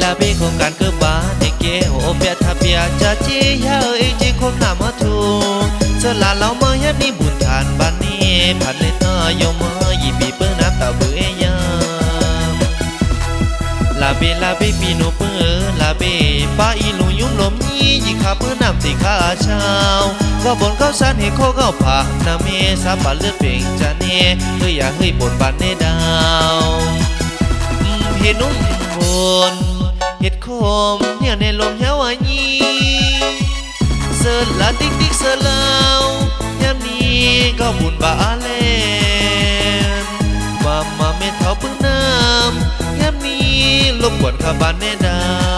าเบของการเกิดบ้านในเกโอเปียทับเปียจะเจียเอ้ยจีคงหน้ามาทูเสลาเราเมื่อยับนี้บุญทานบ้านนี้ผ่านเลยต่อยมยีปีเปิ้ลน้ำตาเบื่อยามลาเบปีโนเปิ้ลลาเบป้าอีลุงยุ่มลมยี่ยีขาเปิ้ลน้ำตีข้าเช้าก็บนเข้าสันให้โคเข้าผ่านาเมสาบานเลือดเป่งจะเน่เฮ้ยอย่าเฮ้ยบนบานเนดาวเห็นนุ่มบนเห็ดโคมเนี่ยในลมเยาวายีเสือละติ๊กติ๊กเสือลาวยามนี้ก็บุญบาเล่นมาเม็ดเท้าพึ่งน้ำยามนี้ลบกวนขาบานเนดาว